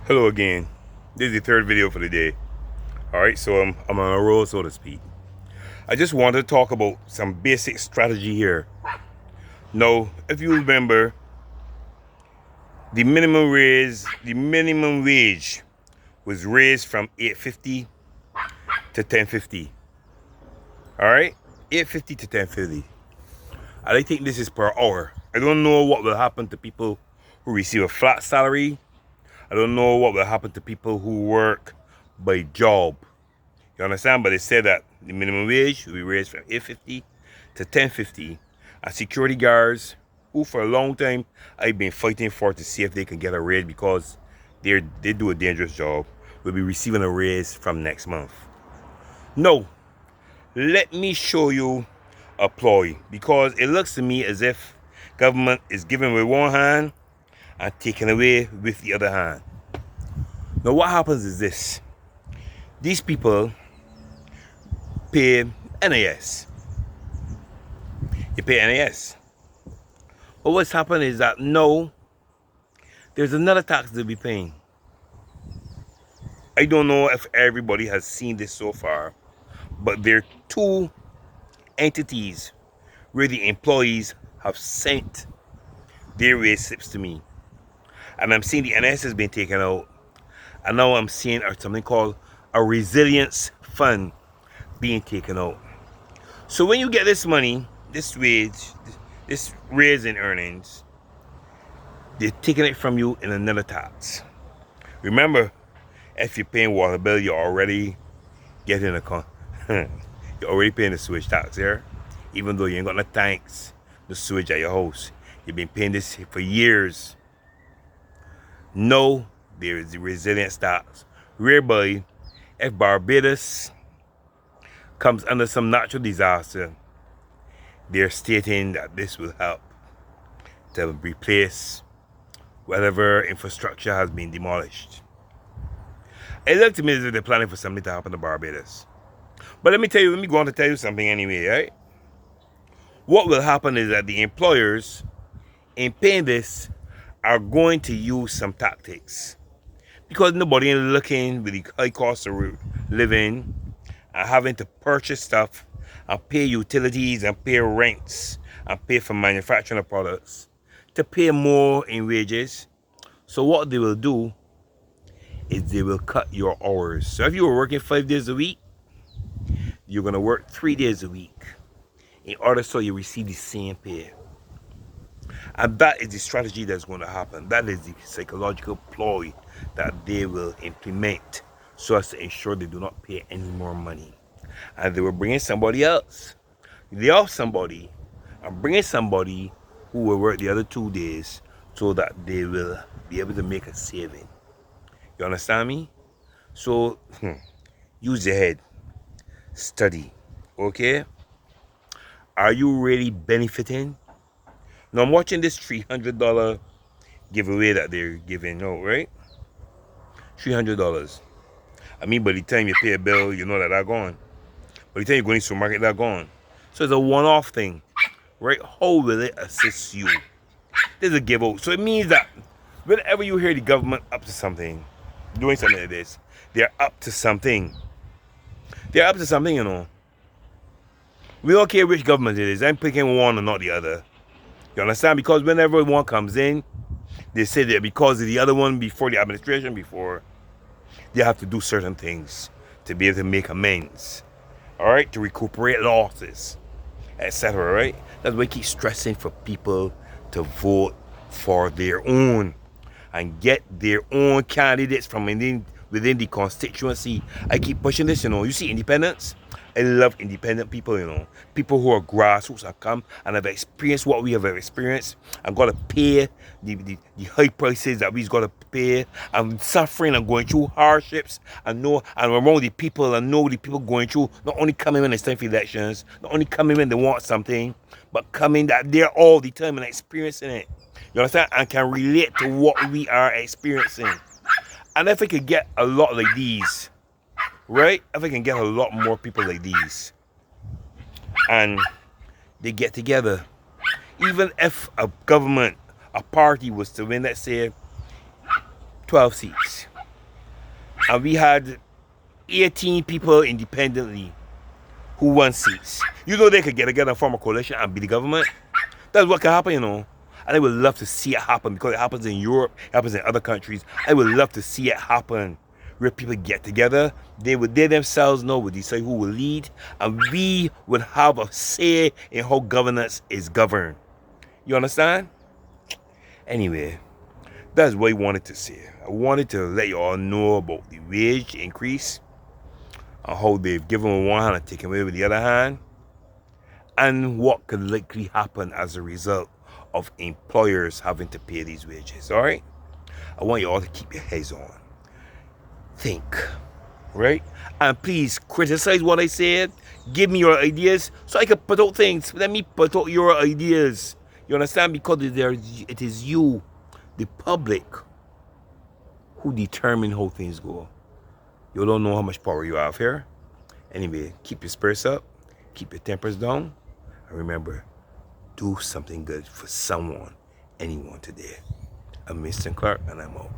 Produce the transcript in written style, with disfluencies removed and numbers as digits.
Hello again. This is the third video for the day. Alright, so I'm on a roll, so to speak. I just want to talk about some basic strategy here. Now, if you remember, the minimum wage was raised from 8.50 to 10.50. Alright? 8.50 to 10.50. I think this is per hour. I don't know what will happen to people who receive a flat salary. I don't know what will happen to people who work by job. You understand? But they said that the minimum wage will be raised from 8.50 to 10.50. And security guards, who for a long time I've been fighting for to see if they can get a raise because they do a dangerous job, will be receiving a raise from next month. No, let me show you a ploy, because it looks to me as if government is giving with one hand and taking away with the other hand. Now what happens is this: these people pay NAS. You pay NAS. But what's happened is that now there's another tax they'll be paying. I don't know if everybody has seen this so far, but there are two entities where the employees have sent their wage slips to me. And I'm seeing the NS has been taken out. And now I'm seeing something called a resilience fund being taken out. So when you get this money, this wage, this raise in earnings, they're taking it from you in another tax. Remember, if you're paying water bill, you're already getting you're already paying the sewage tax here. Even though you ain't got no tanks, the sewage at your house. You've been paying this for years. No, there is the resilience tax, whereby if Barbados comes under some natural disaster, they're stating that this will help to replace whatever infrastructure has been demolished. It looked to me as if they're planning for something to happen to Barbados. But let me go on to tell you something anyway, right? What will happen is that the employers, in paying this, are going to use some tactics. Because nobody is looking with the high cost of living and having to purchase stuff and pay utilities and pay rents and pay for manufacturing of products, to pay more in wages. So what they will do is they will cut your hours. So if you were working 5 days a week, you're going to work 3 days a week in order so you receive the same pay. And that is the strategy that's going to happen. That is the psychological ploy that they will implement so as to ensure they do not pay any more money. And they will bring in somebody else. They off somebody and bring in somebody who will work the other 2 days so that they will be able to make a saving. You understand me? So use your head. Study. Okay? Are you really benefiting? Now I'm watching this $300 giveaway that they're giving out, right? $300. I mean, by the time you pay a bill, you know that they're gone. By the time you go into the supermarket, they're gone. So it's a one-off thing, right? How will it assist you? There's a giveaway. So it means that whenever you hear the government up to something, doing something like this, they're up to something. They're up to something, you know. We don't care which government it is. I'm picking one and not the other. You understand? Because whenever one comes in, they say that because of the other one before, the administration before, they have to do certain things to be able to make amends. Alright? To recuperate losses, etc. Right? That's why I keep stressing for people to vote for their own and get their own candidates from within the constituency. I keep pushing this, you know. You see independence? I love independent people, you know. People who are grassroots have come and have experienced what we have experienced and got to pay the high prices that we've got to pay and suffering and going through hardships and around the people and know the people going through, not only coming when it's time for elections, not only coming when they want something, but coming that they're all the time and experiencing it. You understand? And can relate to what we are experiencing. And if I could get a lot like these, right? If I can get a lot more people like these, and they get together, even if a government, a party was to win, let's say, 12 seats, and we had 18 people independently who won seats. You know they could get together and form a coalition and be the government. That's what can happen, you know. And I would love to see it happen because it happens in Europe, it happens in other countries. I would love to see it happen where people get together. They themselves know, would decide who will lead, and we would have a say in how governance is governed. You understand? Anyway, that's what I wanted to say. I wanted to let you all know about the wage increase and how they've given with one hand and taken away with the other hand, and what could likely happen as a result of employers having to pay these wages. All right? I want you all to keep your heads on. Think, right? And please criticize what I said. Give me your ideas so I can put out things. Let me put out your ideas. You understand? Because it is you, the public, who determine how things go. You don't know how much power you have here. Anyway, keep your spirits up. Keep your tempers down. And remember, do something good for someone, anyone today. I'm Mr. Clark, and I'm out.